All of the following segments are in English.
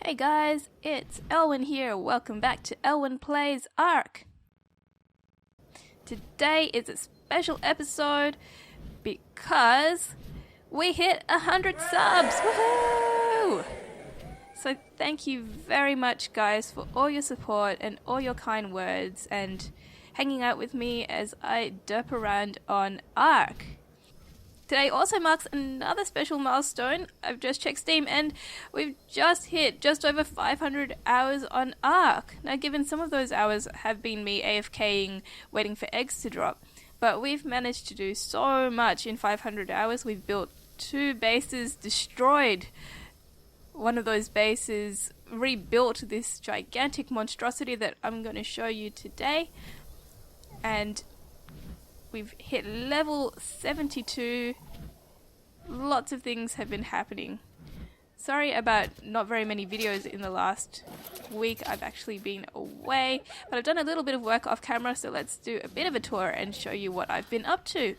Hey guys, it's Elwyn here. Welcome back to Elwyn Plays ARK. Today is a special episode because we hit 100 subs! Woohoo! So thank you very much guys for all your support and all your kind words and hanging out with me as I derp around on ARK. Today also marks another special milestone. I've just checked Steam and we've just hit just over 500 hours on ARK. Now given some of those hours have been me AFKing waiting for eggs to drop, but we've managed to do so much in 500 hours. We've built 2 bases, destroyed one of those bases, rebuilt this gigantic monstrosity that I'm going to show you today, and we've hit level 72. Lots of things have been happening. Sorry about not very many videos in the last week. I've actually been away, but I've done a little bit of work off camera, so let's do a bit of a tour and show you what I've been up to.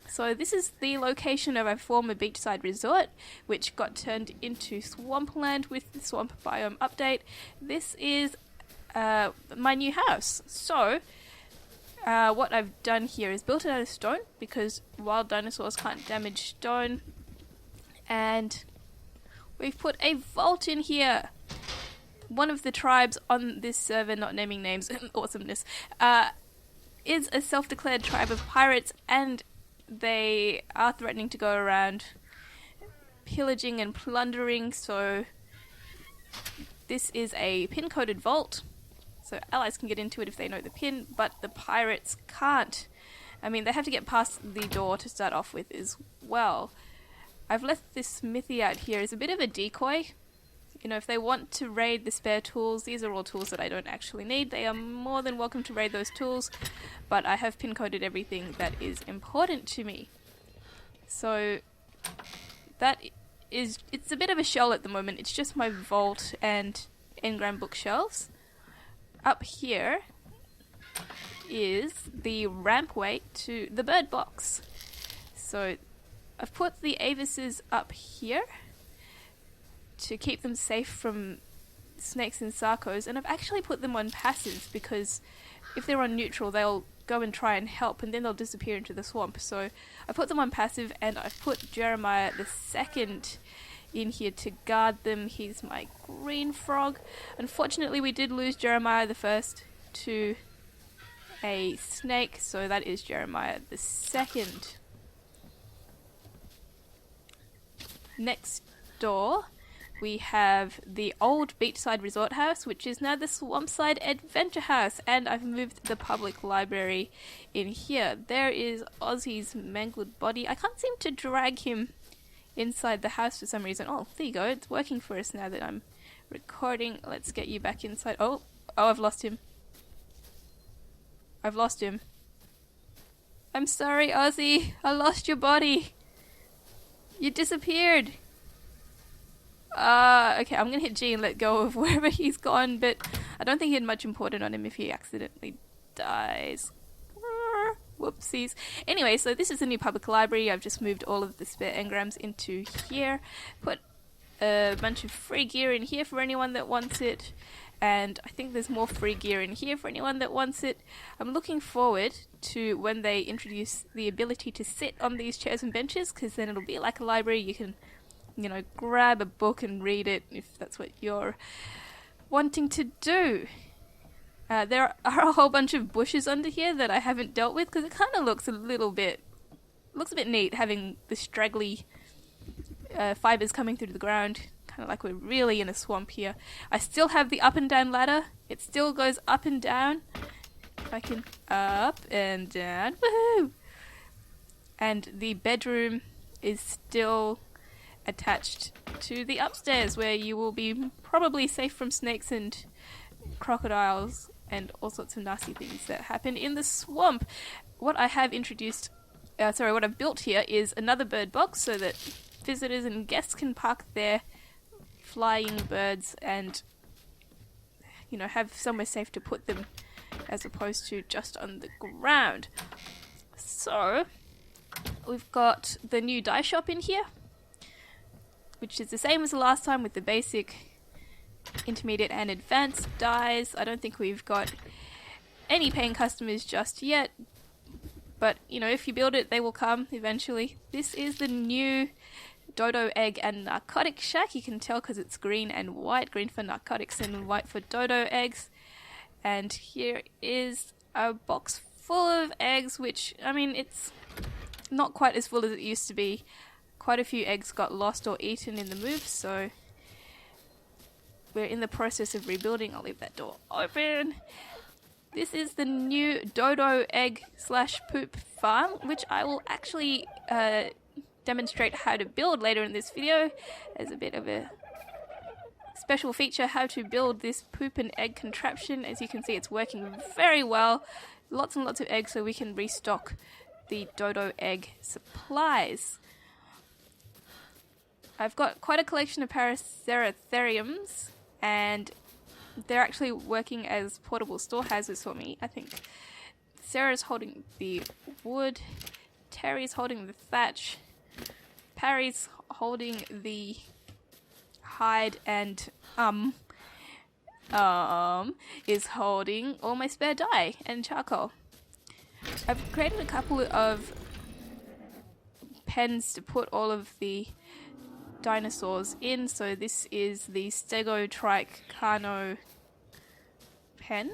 So this is the location of a former beachside resort, which got turned into swampland with the swamp biome update. This is my new house. So what I've done here is built it out of stone because wild dinosaurs can't damage stone, and we've put a vault in here. One of the tribes on this server, not naming names, awesomeness, is a self-declared tribe of pirates, and they are threatening to go around pillaging and plundering, so this is a pin-coded vault. So allies can get into it if they know the pin, but the pirates can't. I mean, they have to get past the door to start off with as well. I've left this smithy out here as a bit of a decoy. You know, if they want to raid the spare tools, these are all tools that I don't actually need. They are more than welcome to raid those tools, but I have pin-coded everything that is important to me. So that is, it's a bit of a shell at the moment. It's just my vault and engram bookshelves. Up here is the rampway to the bird box. So I've put the avises up here to keep them safe from snakes and sarcos, and I've actually put them on passive because if they're on neutral they'll go and try and help and then they'll disappear into the swamp. So I put them on passive, and I've put Jeremiah the second in here to guard them. He's my green frog. Unfortunately we did lose Jeremiah the first to a snake, so that is Jeremiah the second. Next door we have the old beachside resort house, which is now the Swampside Adventure House, and I've moved the public library in here. There is Ozzy's mangled body. I can't seem to drag him inside the house for some reason. Oh, there you go. It's working for us now that I'm recording. Let's get you back inside. Oh, I've lost him. I've lost him. I'm sorry, Ozzy. I lost your body. You disappeared. Okay, I'm gonna hit G and let go of wherever he's gone, but I don't think he had much important on him if he accidentally dies. Whoopsies. Anyway, so this is the new public library. I've just moved all of the spare engrams into here. Put a bunch of free gear in here for anyone that wants it. And I think there's more free gear in here for anyone that wants it. I'm looking forward to when they introduce the ability to sit on these chairs and benches, because then it'll be like a library. You can, you know, grab a book and read it if that's what you're wanting to do. There are a whole bunch of bushes under here that I haven't dealt with because it kind of looks a bit neat having the straggly fibers coming through the ground, kind of like we're really in a swamp here. I still have the up and down ladder. It still goes up and down. If I can up and down, woohoo! And the bedroom is still attached to the upstairs, where you will be probably safe from snakes and crocodiles and all sorts of nasty things that happen in the swamp. What I have introduced, what I've built here is another bird box so that visitors and guests can park their flying birds and, you know, have somewhere safe to put them as opposed to just on the ground. So we've got the new dye shop in here, which is the same as the last time with the basic intermediate and advanced dyes. I don't think we've got any paying customers just yet, but you know, if you build it, they will come eventually. This is the new Dodo egg and narcotic shack. You can tell because it's green and white, green for narcotics and white for Dodo eggs. And here is a box full of eggs, which, I mean, it's not quite as full as it used to be. Quite a few eggs got lost or eaten in the move, so we're in the process of rebuilding. I'll leave that door open. This is the new Dodo egg / poop farm, which I will actually demonstrate how to build later in this video. As a bit of a special feature, how to build this poop and egg contraption. As you can see, it's working very well. Lots and lots of eggs, so we can restock the Dodo egg supplies. I've got quite a collection of Paraceratheriums, and they're actually working as portable storehouses for me. I think Sarah's holding the wood, Terry's holding the thatch, Parry's holding the hide, and is holding all my spare dye and charcoal. I've created a couple of pens to put all of the dinosaurs in. So this is the Stegotrichano pen.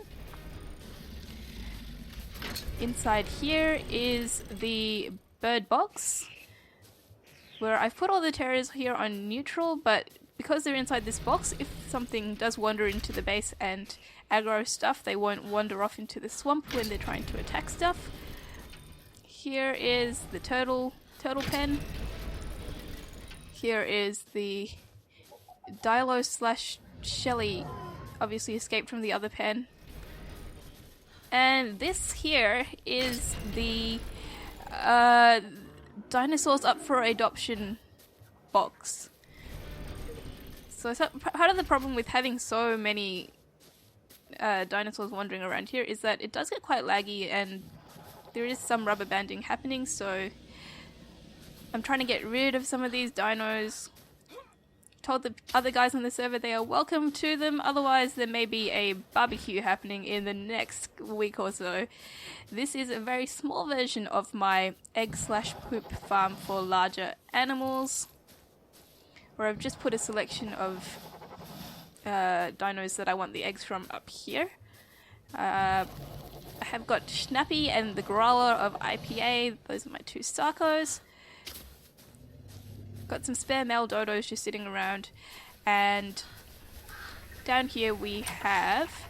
Inside here is the bird box, where I've put all the terriers here on neutral, but because they're inside this box, if something does wander into the base and aggro stuff, they won't wander off into the swamp when they're trying to attack stuff. Here is the turtle pen. Here is the Dilo / Shelly, obviously escaped from the other pen. And this here is the dinosaurs up for adoption box. So part of the problem with having so many dinosaurs wandering around here is that it does get quite laggy and there is some rubber banding happening, so I'm trying to get rid of some of these dinos. Told the other guys on the server they are welcome to them, otherwise there may be a barbecue happening in the next week or so. This is a very small version of my egg / poop farm for larger animals, where I've just put a selection of dinos that I want the eggs from up here. I have got Schnappy and the Growler of IPA, those are my two Sarcos. Got some spare male dodos just sitting around, and down here we have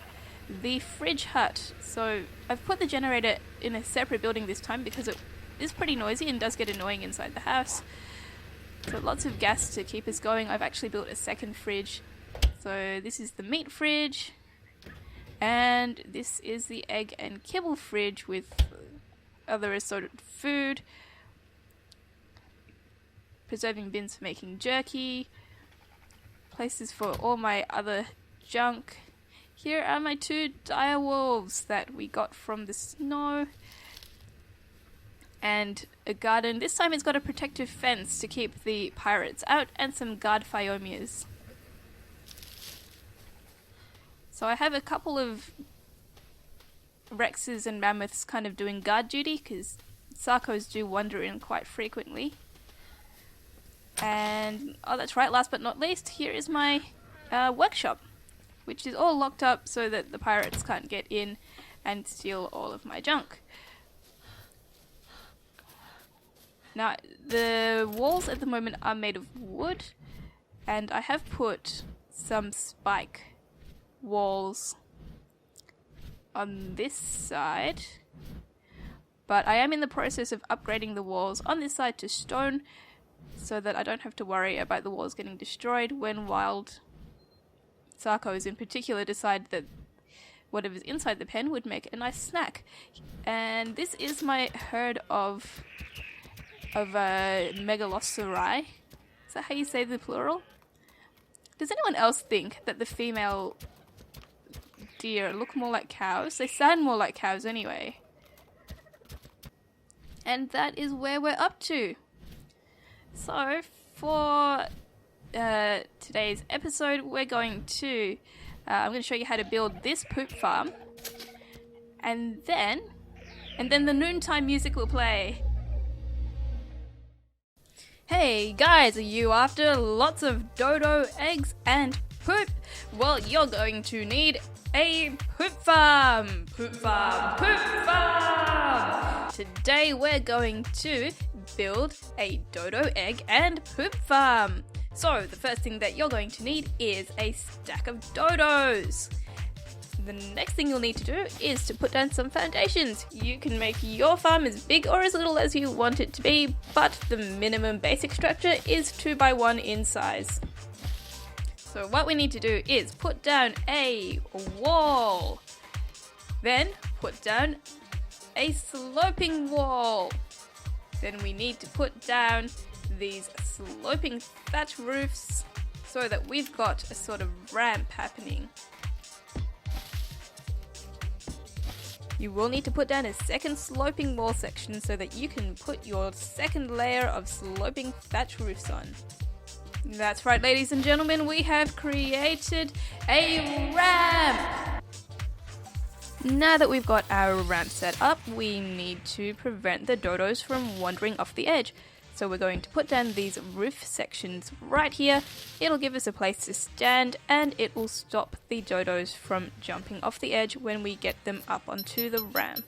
the fridge hut. So I've put the generator in a separate building this time because it is pretty noisy and does get annoying inside the house. So lots of gas to keep us going. I've actually built a second fridge. So this is the meat fridge, and this is the egg and kibble fridge with other assorted food. Preserving bins for making jerky, places for all my other junk. Here are my two dire wolves that we got from the snow, and a garden. This time it's got a protective fence to keep the pirates out, and some guard phiomias. So I have a couple of Rexes and mammoths kind of doing guard duty, because Sarcos do wander in quite frequently. And, oh that's right, last but not least, here is my workshop, which is all locked up so that the pirates can't get in and steal all of my junk. Now, the walls at the moment are made of wood, and I have put some spike walls on this side, but I am in the process of upgrading the walls on this side to stone, so that I don't have to worry about the walls getting destroyed when wild Sarcos in particular decide that whatever's inside the pen would make a nice snack. And this is my herd of Megalosaurai. Is that how you say the plural? Does anyone else think that the female deer look more like cows? They sound more like cows anyway. And that is where we're up to. So, for today's episode, we're going to I'm going to show you how to build this poop farm, and then the noontime music will play. Hey guys, are you after lots of dodo eggs and poop? Well, you're going to need a poop farm. Poop farm, poop farm. Today we're going to build a dodo egg and poop farm. So the first thing that you're going to need is a stack of dodos. The next thing you'll need to do is to put down some foundations. You can make your farm as big or as little as you want it to be, but the minimum basic structure is 2x1 in size. So what we need to do is put down a wall, then put down a sloping wall. Then we need to put down these sloping thatch roofs so that we've got a sort of ramp happening. You will need to put down a second sloping wall section so that you can put your second layer of sloping thatch roofs on. That's right, ladies and gentlemen, we have created a ramp! Now that we've got our ramp set up, we need to prevent the dodos from wandering off the edge. So we're going to put down these roof sections right here. It'll give us a place to stand and it will stop the dodos from jumping off the edge when we get them up onto the ramp.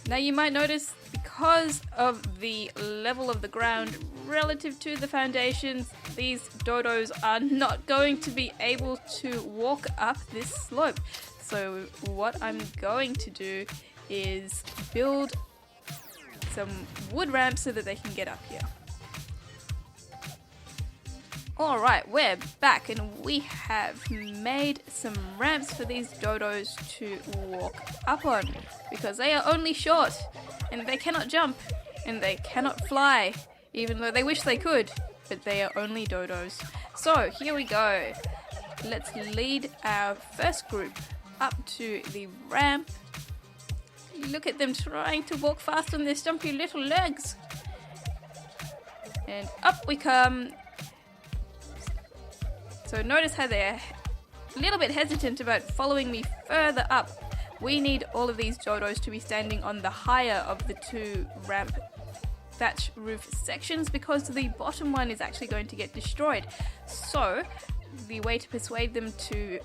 Now you might notice, because of the level of the ground relative to the foundations, these dodos are not going to be able to walk up this slope. So what I'm going to do is build some wood ramps so that they can get up here. Alright, we're back and we have made some ramps for these dodos to walk up on, because they are only short and they cannot jump and they cannot fly, even though they wish they could, but they are only dodos. So here we go. Let's lead our first group up to the ramp. Look at them trying to walk fast on their stumpy little legs. And up we come. So notice how they're a little bit hesitant about following me further up. We need all of these dodos to be standing on the higher of the two ramp thatch roof sections, because the bottom one is actually going to get destroyed. So the way to persuade them to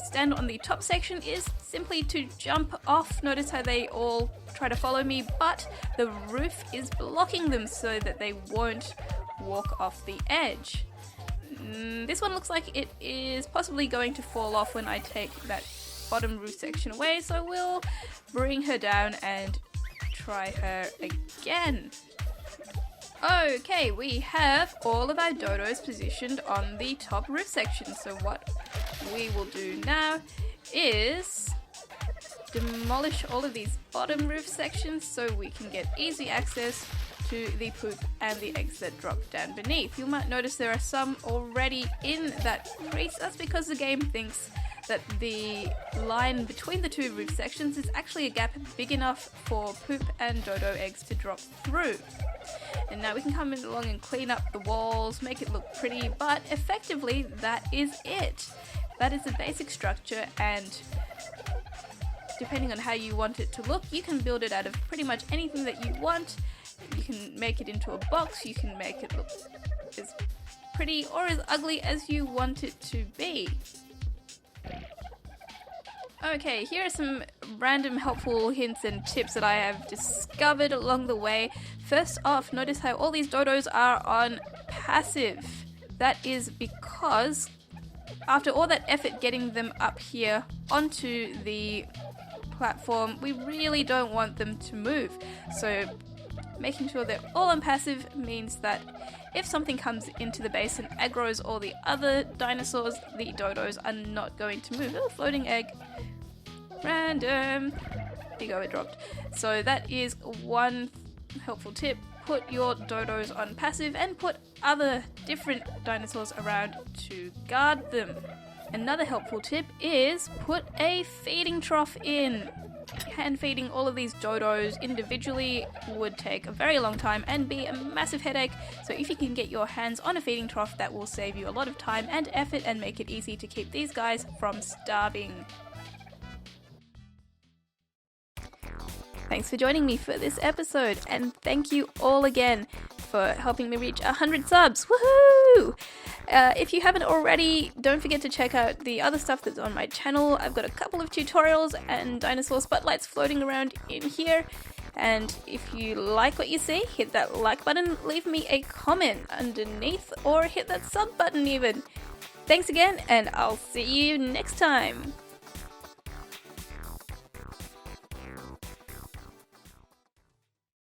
stand on the top section is simply to jump off. Notice how they all try to follow me, but the roof is blocking them so that they won't walk off the edge. This one looks like it is possibly going to fall off when I take that bottom roof section away, so we'll bring her down and try her again. Okay, we have all of our dodos positioned on the top roof section, so what we will do now is demolish all of these bottom roof sections so we can get easy access to the poop and the eggs that drop down beneath. You might notice there are some already in that crease. That's because the game thinks that the line between the two roof sections is actually a gap big enough for poop and dodo eggs to drop through. And now we can come in along and clean up the walls, make it look pretty, but effectively that is it. That is the basic structure, and depending on how you want it to look, you can build it out of pretty much anything that you want. You can make it into a box, you can make it look as pretty or as ugly as you want it to be. Okay, here are some random helpful hints and tips that I have discovered along the way. First off, notice how all these dodos are on passive. That is because after all that effort getting them up here onto the platform, we really don't want them to move. So making sure they're all on passive means that if something comes into the base and aggroes all the other dinosaurs, the dodos are not going to move. Oh, floating egg. Random. There you go, it dropped. So that is one helpful tip. Put your dodos on passive and put other different dinosaurs around to guard them. Another helpful tip is put a feeding trough in. hand feeding all of these dodos individually would take a very long time and be a massive headache, so if you can get your hands on a feeding trough, that will save you a lot of time and effort and make it easy to keep these guys from starving. Thanks for joining me for this episode, and thank you all again for helping me reach 100 subs. Woohoo! If you haven't already, don't forget to check out the other stuff that's on my channel. I've got a couple of tutorials and dinosaur spotlights floating around in here. And if you like what you see, hit that like button, leave me a comment underneath, or hit that sub button even. Thanks again, and I'll see you next time.